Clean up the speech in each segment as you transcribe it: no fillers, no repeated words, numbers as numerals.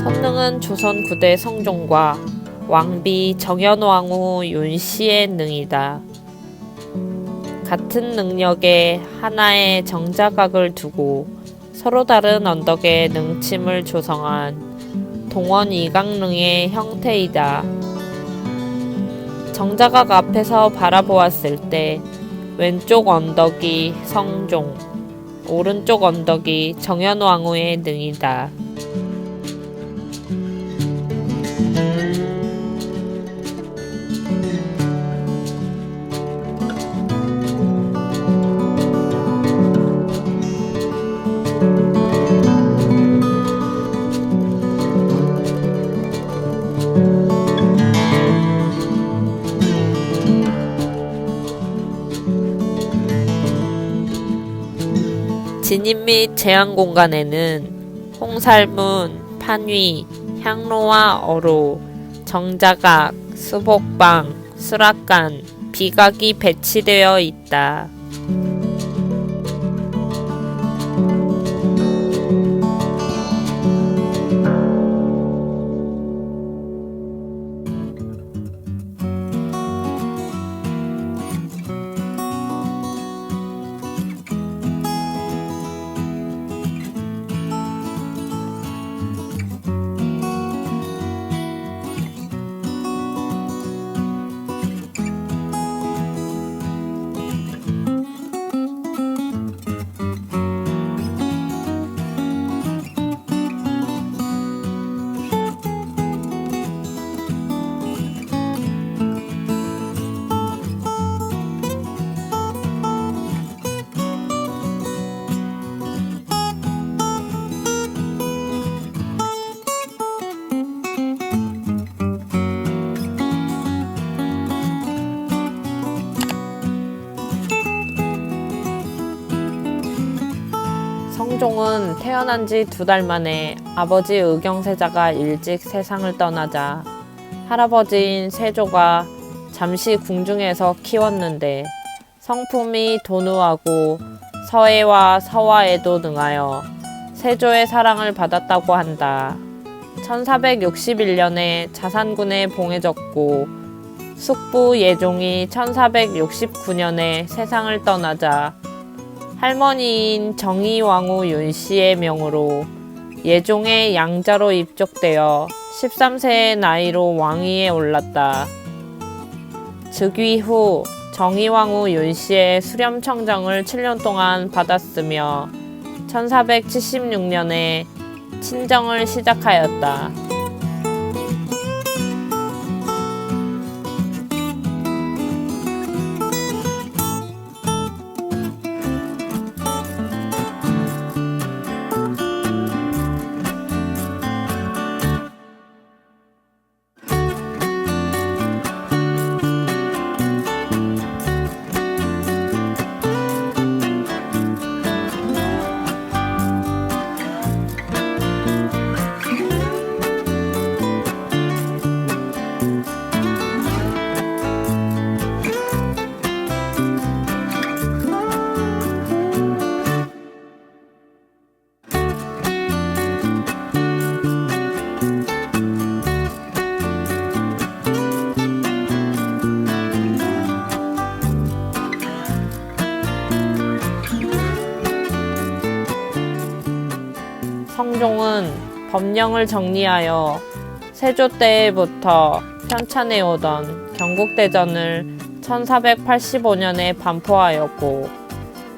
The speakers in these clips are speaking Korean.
선능은 조선 9대 성종과 왕비 정현왕후 윤씨의 능이다. 같은 능력에 하나의 정자각을 두고 서로 다른 언덕에 능침을 조성한 동원 이강능의 형태이다. 정자각 앞에서 바라보았을 때 왼쪽 언덕이 성종, 오른쪽 언덕이 정현왕후의 능이다. 진입 및 제한 공간에는 홍살문, 판위, 향로와 어로, 정자각, 수복방, 수락관, 비각이 배치되어 있다. 성종은 태어난 지 2달 만에 아버지 의경세자가 일찍 세상을 떠나자 할아버지인 세조가 잠시 궁중에서 키웠는데 성품이 도누하고 서애와 서화에도 능하여 세조의 사랑을 받았다고 한다. 1461년에 자산군에 봉해졌고 숙부 예종이 1469년에 세상을 떠나자 할머니인 정의왕후 윤씨의 명으로 예종의 양자로 입족되어 13세의 나이로 왕위에 올랐다. 즉위 후 정의왕후 윤씨의 수렴청정을 7년 동안 받았으며 1476년에 친정을 시작하였다. 성종은 법령을 정리하여 세조 때부터 편찬해오던 경국대전을 1485년에 반포하였고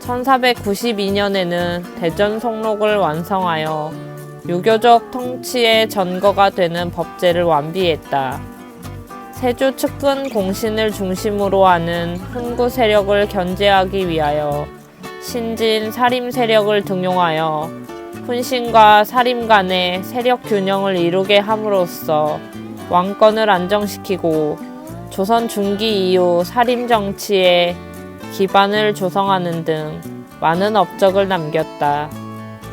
1492년에는 대전송록을 완성하여 유교적 통치의 전거가 되는 법제를 완비했다. 세조 측근 공신을 중심으로 하는 훈구 세력을 견제하기 위하여 신진 사림 세력을 등용하여 훈신과 사림 간의 세력 균형을 이루게 함으로써 왕권을 안정시키고 조선 중기 이후 사림 정치의 기반을 조성하는 등 많은 업적을 남겼다.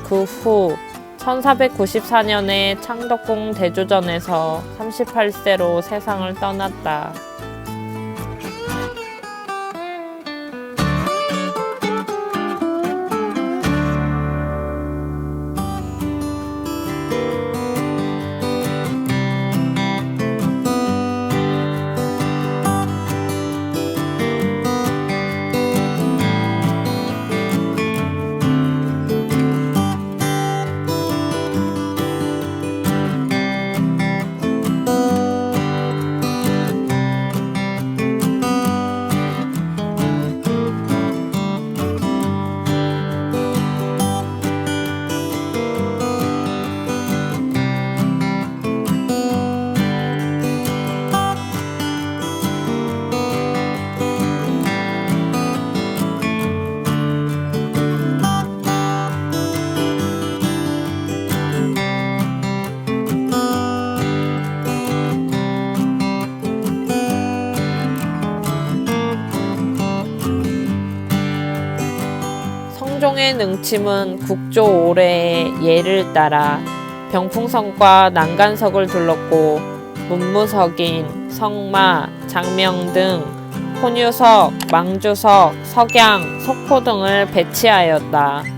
그 후 1494년에 창덕궁 대조전에서 38세로 세상을 떠났다. 성종의 능침은 국조 올해의 예를 따라 병풍성과 난간석을 둘렀고 문무석인, 성마, 장명 등 혼유석, 망주석, 석양, 석포 등을 배치하였다.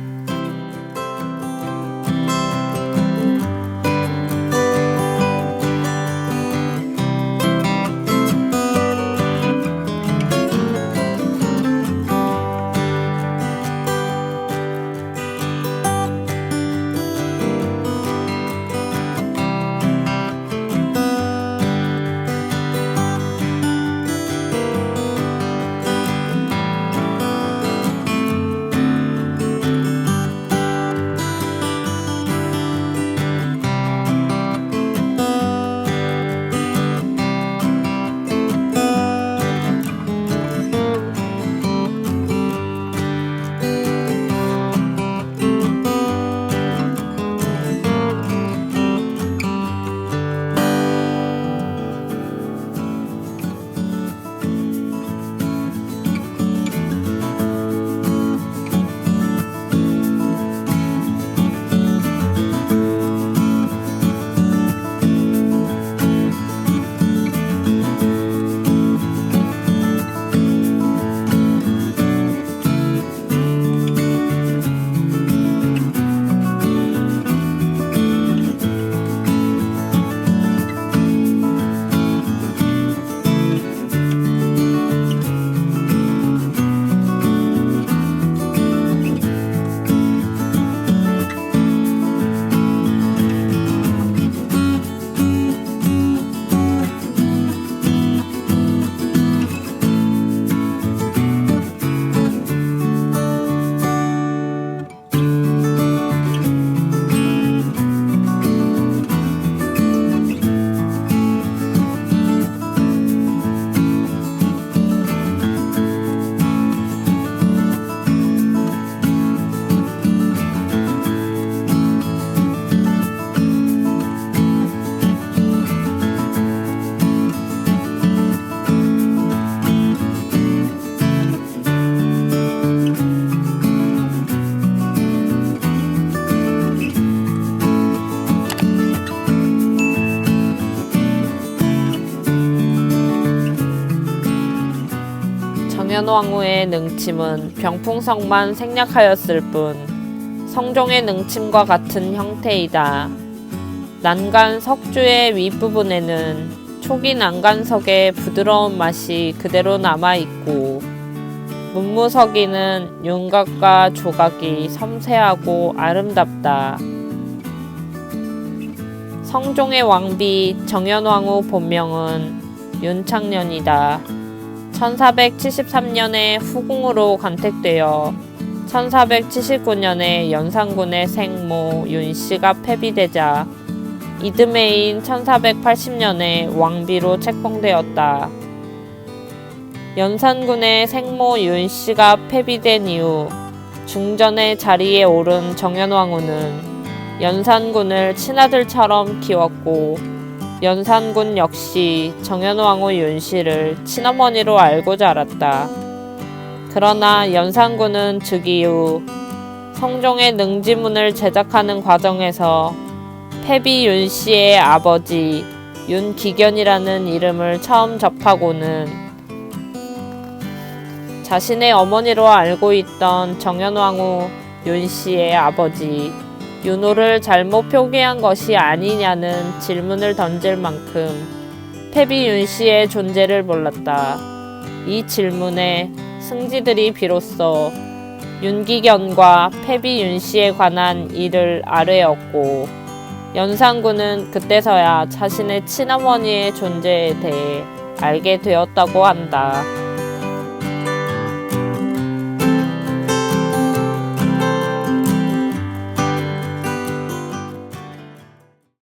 정현왕후의 능침은 병풍성만 생략하였을 뿐 성종의 능침과 같은 형태이다. 난간 석주의 윗부분에는 초기 난간석의 부드러운 맛이 그대로 남아있고 문무석이는 윤곽과 조각이 섬세하고 아름답다. 성종의 왕비 정현왕후 본명은 윤창년이다. 1473년에 후궁으로 간택되어 1479년에 연산군의 생모 윤씨가 폐비되자 이듬해인 1480년에 왕비로 책봉되었다. 연산군의 생모 윤씨가 폐비된 이후 중전의 자리에 오른 정현왕후는 연산군을 친아들처럼 키웠고 연산군 역시 정현왕후 윤씨를 친어머니로 알고 자랐다. 그러나 연산군은 즉위 후 성종의 능지문을 제작하는 과정에서 폐비 윤씨의 아버지 윤기견이라는 이름을 처음 접하고는 자신의 어머니로 알고 있던 정현왕후 윤씨의 아버지 윤호를 잘못 표기한 것이 아니냐는 질문을 던질 만큼 폐비 윤씨의 존재를 몰랐다. 이 질문에 승지들이 비로소 윤기견과 폐비 윤씨에 관한 일을 알아였고 연산군은 그때서야 자신의 친어머니의 존재에 대해 알게 되었다고 한다.